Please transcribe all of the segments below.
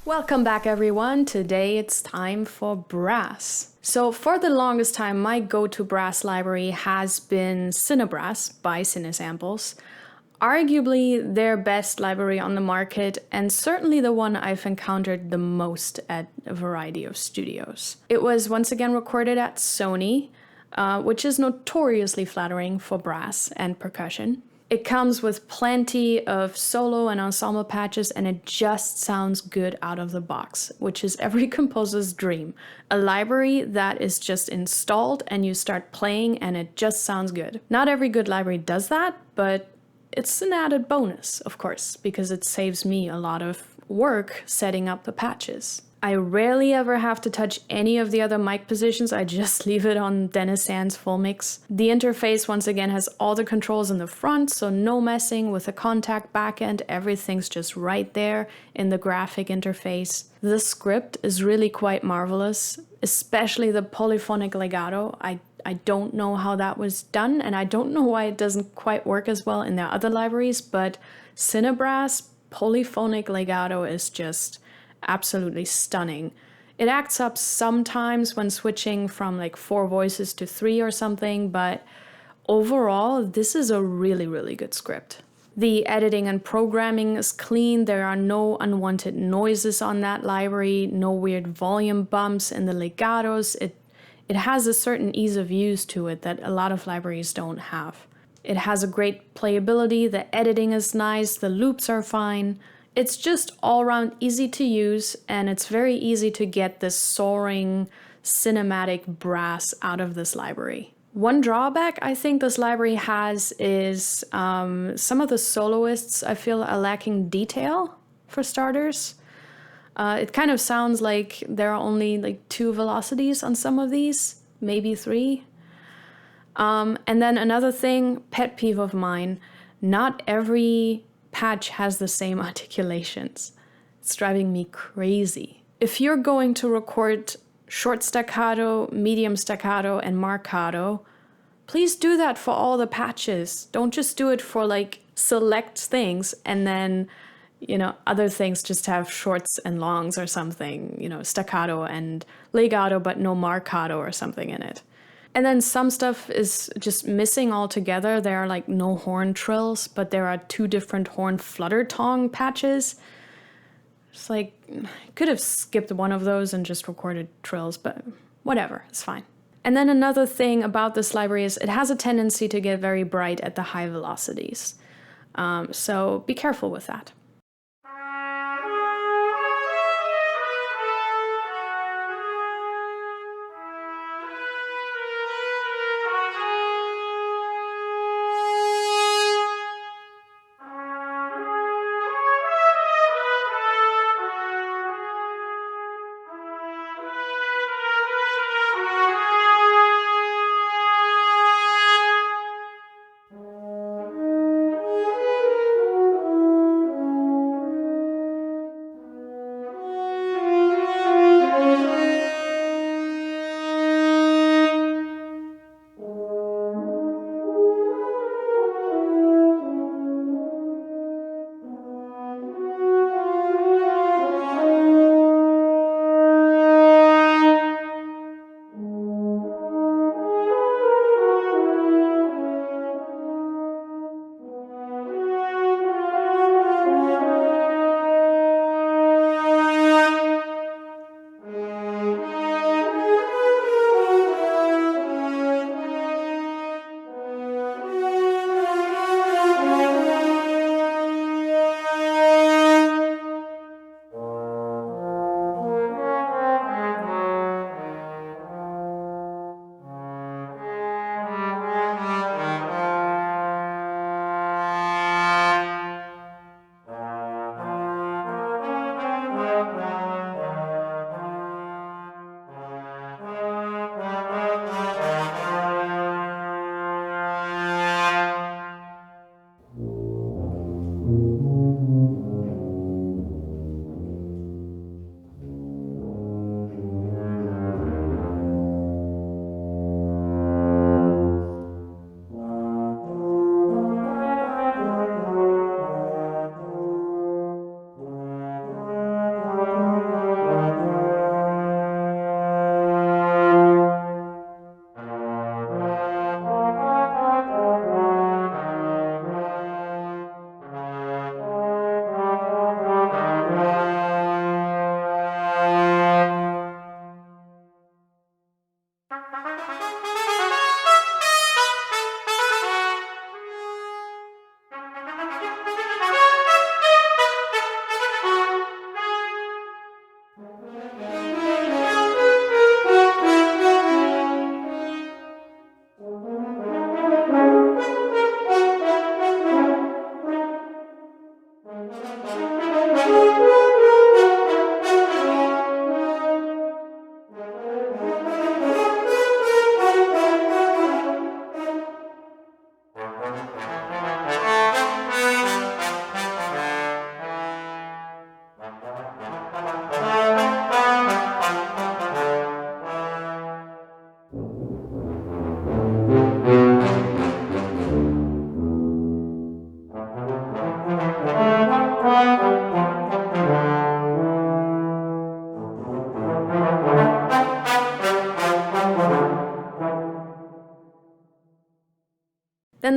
Welcome back everyone. Today it's time for brass. So for the longest time, my go-to brass library has been CineBrass by CineSamples. Arguably their best library on the market and certainly the one I've encountered the most at a variety of studios. It was once again recorded at Sony, which is notoriously flattering for brass and percussion. It comes with plenty of solo and ensemble patches and it just sounds good out of the box, which is every composer's dream. A library that is just installed and you start playing and it just sounds good. Not every good library does that, but it's an added bonus, of course, because it saves me a lot of work setting up the patches. I rarely ever have to touch any of the other mic positions, I just leave it on Dennis Sand's full mix. The interface once again has all the controls in the front, so no messing with the contact backend, everything's just right there in the graphic interface. The script is really quite marvelous, especially the polyphonic legato. I don't know how that was done, and I don't know why it doesn't quite work as well in their other libraries, but CineBrass polyphonic legato is just absolutely stunning. It acts up sometimes when switching from like 4 voices to 3 or something, but overall, this is a really good script. The editing and programming is clean. There are no unwanted noises on that library, no weird volume bumps in the legatos. It has a certain ease of use to it that a lot of libraries don't have. It has a great playability, the editing is nice, the loops are fine. It's just all around easy to use, and it's very easy to get this soaring cinematic brass out of this library. One drawback I think this library has is some of the soloists I feel are lacking detail, for starters. It kind of sounds like there are only like 2 velocities on some of these, maybe 3. And then another thing, pet peeve of mine, not every patch has the same articulations. It's driving me crazy. If you're going to record short staccato, medium staccato, and marcato, please do that for all the patches. Don't just do it for like select things and then, other things just have shorts and longs or something, staccato and legato, but no marcato or something in it. And then some stuff is just missing altogether. There are like no horn trills, but there are 2 different horn flutter tongue patches. It's like, could have skipped one of those and just recorded trills, but whatever, it's fine. And then another thing about this library is it has a tendency to get very bright at the high velocities. So be careful with that.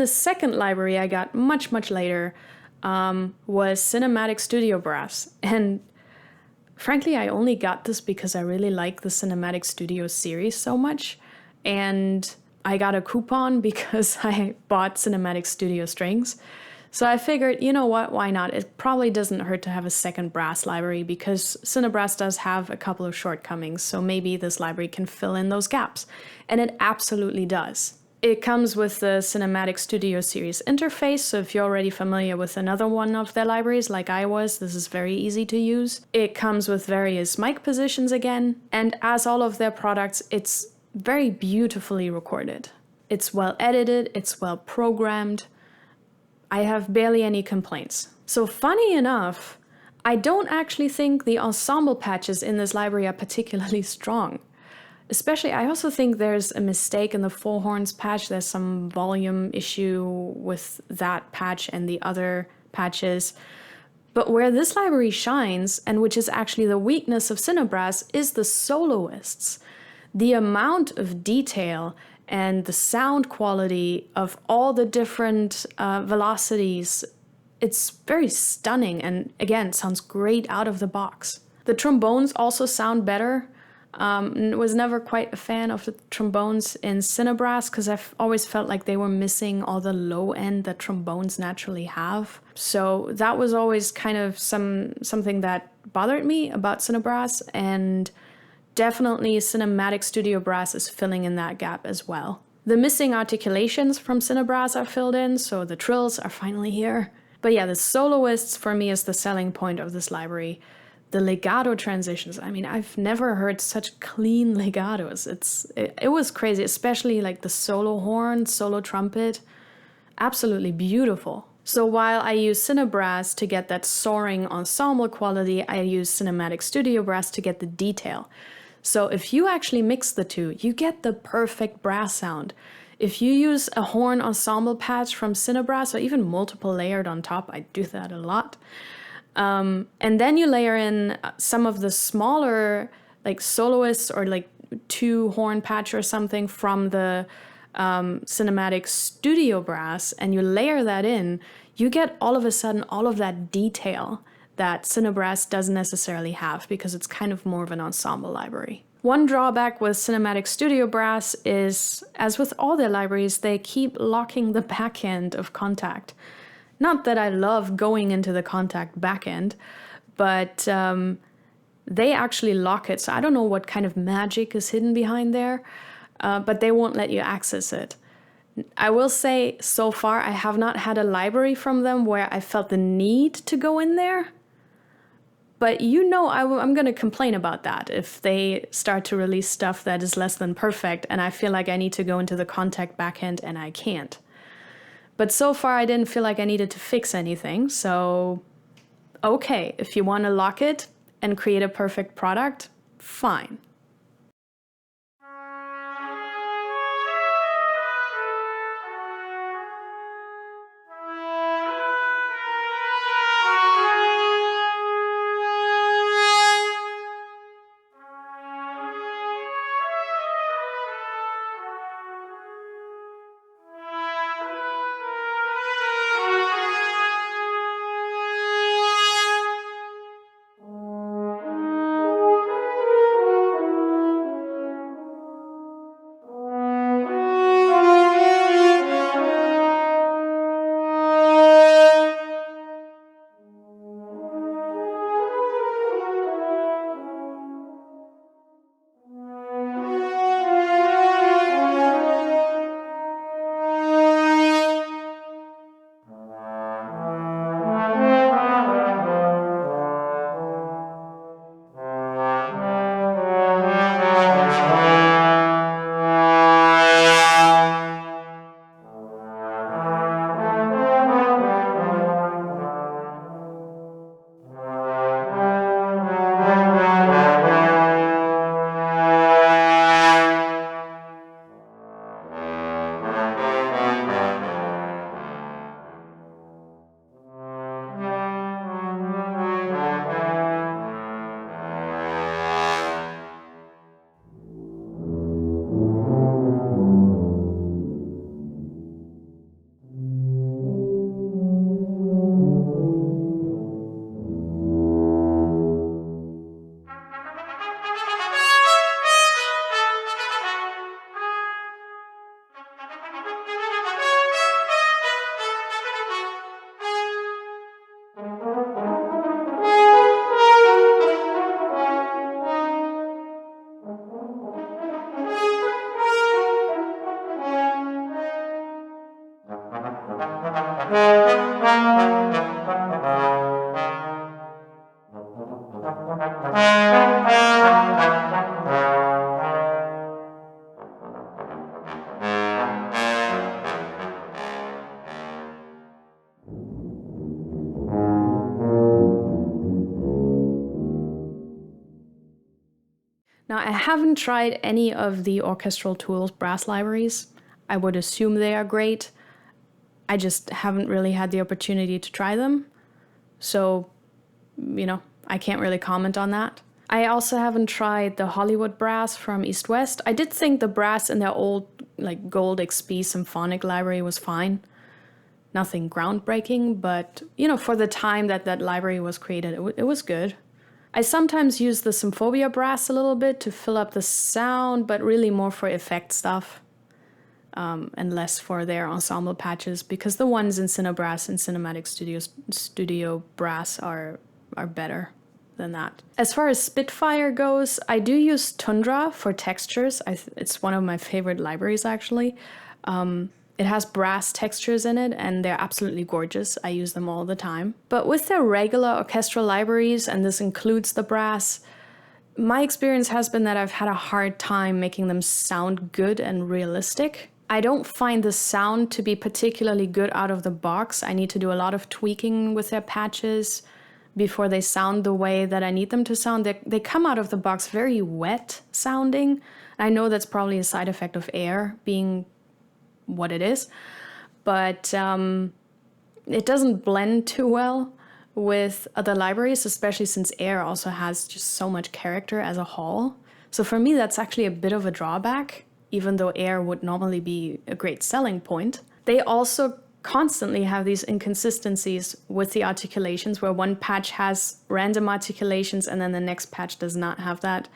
the second library I got much, much later was Cinematic Studio Brass. And frankly, I only got this because I really like the Cinematic Studio series so much. And I got a coupon because I bought Cinematic Studio strings. So I figured, you know what, why not? It probably doesn't hurt to have a second brass library because CineBrass does have a couple of shortcomings, so maybe this library can fill in those gaps. And it absolutely does. It comes with the Cinematic Studio Series interface, so if you're already familiar with another one of their libraries like I was, this is very easy to use. It comes with various mic positions again, and as all of their products, it's very beautifully recorded. It's well edited, it's well programmed. I have barely any complaints. So funny enough, I don't actually think the ensemble patches in this library are particularly strong. Especially, I also think there's a mistake in the four horns patch. There's some volume issue with that patch and the other patches. But where this library shines, and which is actually the weakness of CineBrass, is the soloists. The amount of detail and the sound quality of all the different velocities, it's very stunning and again, sounds great out of the box. The trombones also sound better. Was never quite a fan of the trombones in CineBrass because I've always felt like they were missing all the low end that trombones naturally have. So that was always kind of something that bothered me about CineBrass, and definitely Cinematic Studio Brass is filling in that gap as well. The missing articulations from CineBrass are filled in, so the trills are finally here. But yeah, the soloists for me is the selling point of this library. The legato transitions, I mean, I've never heard such clean legatos. It was crazy, especially like the solo horn, solo trumpet. Absolutely beautiful. So while I use CineBrass to get that soaring ensemble quality, I use Cinematic Studio Brass to get the detail. So if you actually mix the two, you get the perfect brass sound. If you use a horn ensemble patch from CineBrass or even multiple layered on top, I do that a lot. And then you layer in some of the smaller like soloists or like two horn patch or something from the Cinematic Studio Brass, and you layer that in, you get all of a sudden all of that detail that CineBrass doesn't necessarily have because it's kind of more of an ensemble library. One drawback with Cinematic Studio Brass is, as with all their libraries, they keep locking the backend of Contact. Not that I love going into the Contact backend, but they actually lock it. So I don't know what kind of magic is hidden behind there, but they won't let you access it. I will say, so far, I have not had a library from them where I felt the need to go in there. But you know, I'm going to complain about that if they start to release stuff that is less than perfect and I feel like I need to go into the Contact backend and I can't. But so far, I didn't feel like I needed to fix anything. So, okay, if you want to lock it and create a perfect product, fine. Now, I haven't tried any of the Orchestral Tools brass libraries. I would assume they are great. I just haven't really had the opportunity to try them. So, I can't really comment on that. I also haven't tried the Hollywood brass from East West. I did think the brass in their old, Gold XP Symphonic library was fine. Nothing groundbreaking, but, for the time that that library was created, it was good. I sometimes use the Symphobia brass a little bit to fill up the sound, but really more for effect stuff and less for their ensemble patches, because the ones in CineBrass and Cinematic Studio Brass are better than that. As far as Spitfire goes, I do use Tundra for textures. It's one of my favorite libraries, actually. It has brass textures in it, and they're absolutely gorgeous. I use them all the time. But with their regular orchestral libraries, and this includes the brass, my experience has been that I've had a hard time making them sound good and realistic. I don't find the sound to be particularly good out of the box. I need to do a lot of tweaking with their patches before they sound the way that I need them to sound. They come out of the box very wet sounding. I know that's probably a side effect of air being what it is, but it doesn't blend too well with other libraries, especially since Air also has just so much character as a whole. So for me, that's actually a bit of a drawback, even though Air would normally be a great selling point. They also constantly have these inconsistencies with the articulations, where one patch has random articulations and then the next patch does not have that.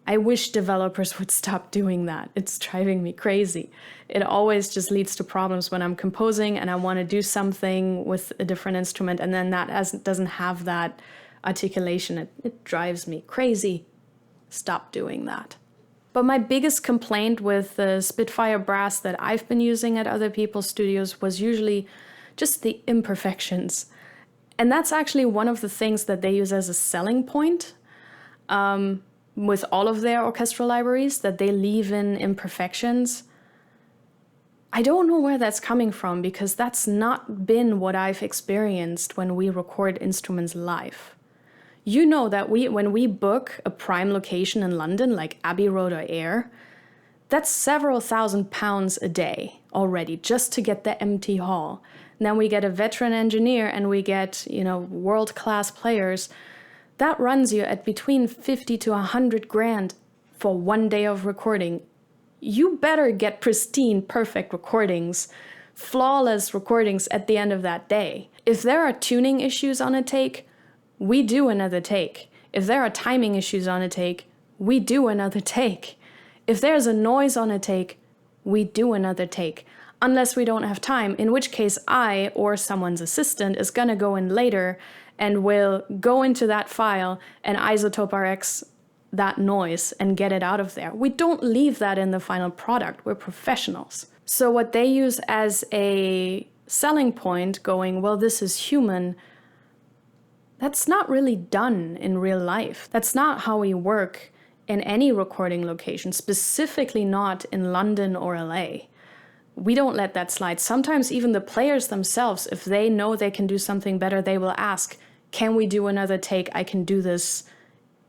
I wish developers would stop doing that. It's driving me crazy. It always just leads to problems when I'm composing and I want to do something with a different instrument, and then that doesn't have that articulation. It drives me crazy. Stop doing that. But my biggest complaint with the Spitfire brass that I've been using at other people's studios was usually just the imperfections. And that's actually one of the things that they use as a selling point. With all of their orchestral libraries, that they leave in imperfections. I don't know where that's coming from, because that's not been what I've experienced when we record instruments live. You know that when we book a prime location in London, like Abbey Road or Ayr, that's several £1,000s a day already just to get the empty hall. And then we get a veteran engineer and we get, world-class players. That runs you at between 50 to 100 grand for one day of recording. You better get pristine, perfect recordings, flawless recordings at the end of that day. If there are tuning issues on a take, we do another take. If there are timing issues on a take, we do another take. If there's a noise on a take, we do another take. Unless we don't have time, in which case I or someone's assistant is gonna go in later and will go into that file and isotope RX that noise and get it out of there. We don't leave that in the final product. We're professionals. So what they use as a selling point, going, well, this is human, that's not really done in real life. That's not how we work in any recording location, specifically not in London or LA. We don't let that slide. Sometimes even the players themselves, if they know they can do something better, they will ask, can we do another take? I can do this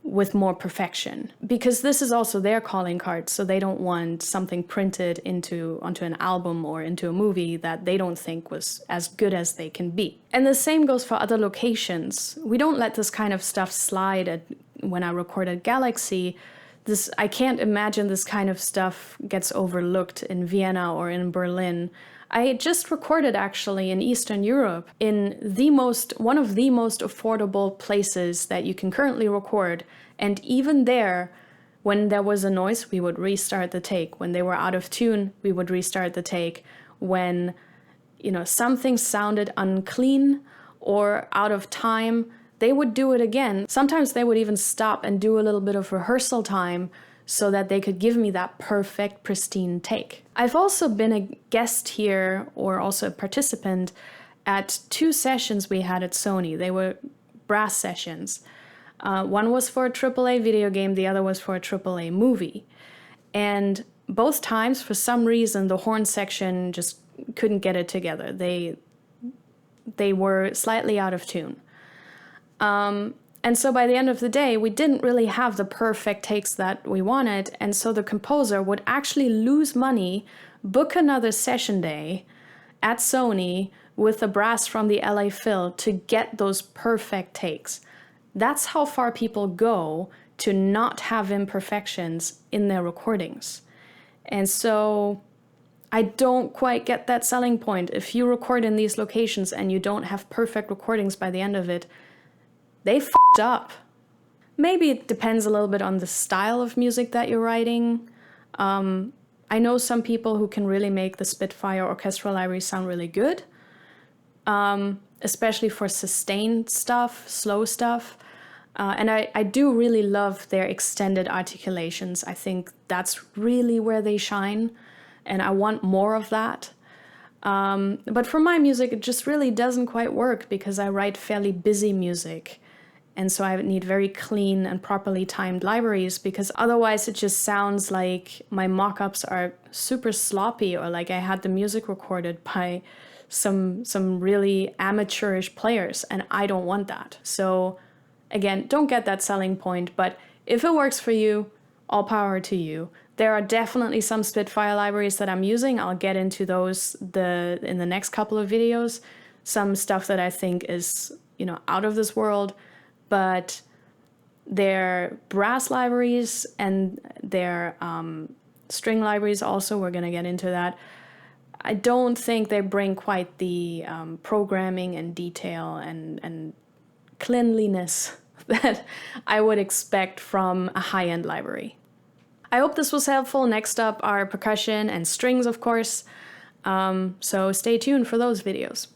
with more perfection. Because this is also their calling card, so they don't want something printed onto an album or into a movie that they don't think was as good as they can be. And the same goes for other locations. We don't let this kind of stuff slide when I record at Galaxy. I can't imagine this kind of stuff gets overlooked in Vienna or in Berlin. I just recorded actually in Eastern Europe in one of the most affordable places that you can currently record. And even there, when there was a noise, we would restart the take. When they were out of tune, we would restart the take. When, something sounded unclean or out of time, they would do it again. Sometimes they would even stop and do a little bit of rehearsal time so that they could give me that perfect, pristine take. I've also been a guest here, or also a participant, at 2 sessions we had at Sony. They were brass sessions. One was for a AAA video game, the other was for a AAA movie. And both times, for some reason, the horn section just couldn't get it together. They were slightly out of tune. And so by the end of the day, we didn't really have the perfect takes that we wanted. And so the composer would actually lose money, book another session day at Sony with the brass from the LA Phil to get those perfect takes. That's how far people go to not have imperfections in their recordings. And so I don't quite get that selling point. If you record in these locations and you don't have perfect recordings by the end of it, they f***ed up. Maybe it depends a little bit on the style of music that you're writing. I know some people who can really make the Spitfire orchestral library sound really good, especially for sustained stuff, slow stuff. And I do really love their extended articulations. I think that's really where they shine, and I want more of that. But for my music, it just really doesn't quite work because I write fairly busy music. And so I need very clean and properly timed libraries, because otherwise it just sounds like my mock-ups are super sloppy, or like I had the music recorded by some really amateurish players, and I don't want that. So again, don't get that selling point, but if it works for you, all power to you. There are definitely some Spitfire libraries that I'm using. I'll get into those in the next couple of videos. Some stuff that I think is, out of this world, but their brass libraries and their string libraries also, we're going to get into that. I don't think they bring quite the programming and detail and cleanliness that I would expect from a high-end library. I hope this was helpful. Next up are percussion and strings, of course. So stay tuned for those videos.